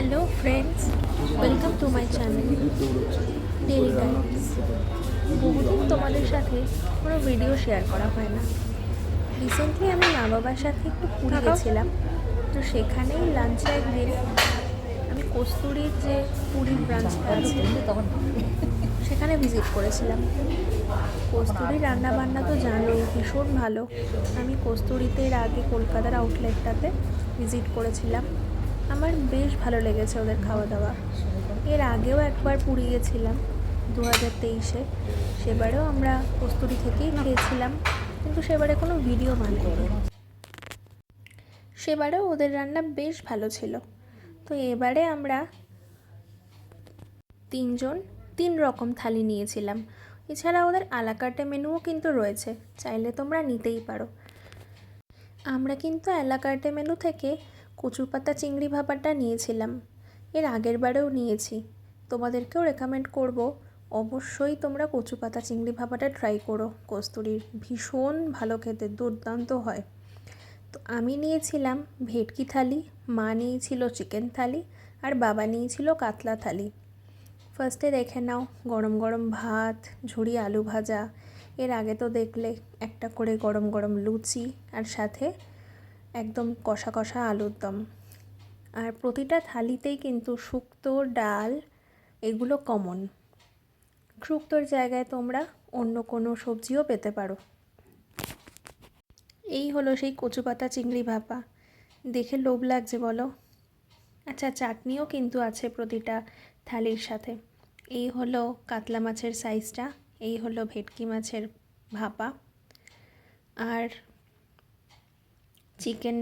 Hello friends, welcome to my channel daily guides. বহুদিন তোমাদের সাথে কোনো ভিডিও শেয়ার করা হয় না। রিসেন্টলি আমি মা বাবার সাথে একটু পুরী গেছিলাম, তো সেখানেই লাঞ্চে একদিন আমি কস্তুরীর যে পুরীর ব্রাঞ্চটা আছে সেখানে ভিজিট করেছিলাম। কস্তুরীর রান্নাবান্না তো জানোই ভীষণ ভালো। আমি কস্তুরীতে এর আগে কলকাতার আউটলেটটাতে ভিজিট করেছিলাম, আমার বেশ ভালো লেগেছে ওদের খাওয়া দাওয়া। এর আগেও একবার পুরী গেছিলাম 2023-এ, সেবারেও আমরা কস্তুরী থেকেই খেয়েছিলাম, কিন্তু সেবারে কোনো ভিডিও বানাইনি। সেবারেও ওদের রান্না বেশ ভালো ছিল। তো এবারে আমরা তিনজন 3 রকম থালি নিয়েছিলাম। এছাড়া ওদের আলাকার্টে মেনুও কিন্তু রয়েছে, চাইলে তোমরা নিতেই পারো। আমরা কিন্তু আলাকার্টে মেনু থেকে কচু পাতা চিংড়ি ভাপাটা নিয়েছিলাম, এর আগের বারেও নিয়েছি। তোমাদেরকেও রেকমেন্ড করব, অবশ্যই তোমরা কচু পাতা চিংড়ি ভাপাটা ট্রাই করো। কস্তুরীর ভীষণ ভালো খেতে, দুর্দান্ত হয়। তো আমি নিয়েছিলাম ভেটকি থালি, মা নিয়েছিল চিকেন থালি, আর বাবা নিয়েছিল কাতলা থালি। ফার্স্টে দেখে নাও গরম গরম ভাত, ঝুরি আলু ভাজা, এর আগে তো দেখলে একটা করে গরম গরম লুচি, আর সাথে একদম কষা কষা আলুর দম। আর প্রতিটা থালিতেই কিন্তু শুক্তো, ডাল এগুলো কমন। শুক্তোর জায়গায় তোমরা অন্য কোনো সবজিও পেতে পারো। এই হলো সেই কচু পাতা চিংড়ি ভাপা, দেখে লোভ লাগছে বলো। আচ্ছা, চাটনিও কিন্তু আছে প্রতিটা থালির সাথে। এই হলো কাতলা মাছের সাইজটা, এই হলো ভেটকি মাছের ভাপা, আর চিকেন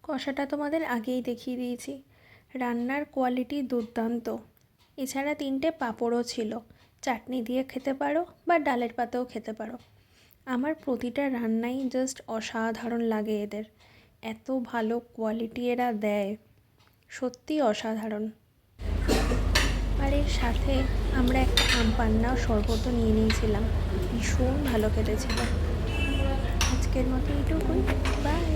কষাটা তোমাদের আগেই দেখিয়ে দিয়েছি। রান্নার কোয়ালিটি দুর্দান্ত। এছাড়া 3টে পাঁপড়ও ছিল, চাটনি দিয়ে খেতে পারো বা ডালের পাতেও খেতে পারো। আমার প্রতিটা রান্নাই জাস্ট অসাধারণ লাগে এদের, এত ভালো কোয়ালিটি এরা দেয়, সত্যি অসাধারণ। আর এর সাথে আমরা একটা আম পান্না শরবতও নিয়ে নিয়েছিলাম, ভীষণ ভালো খেতে ছিল। আজকের মতো এইটুকুই, বাই।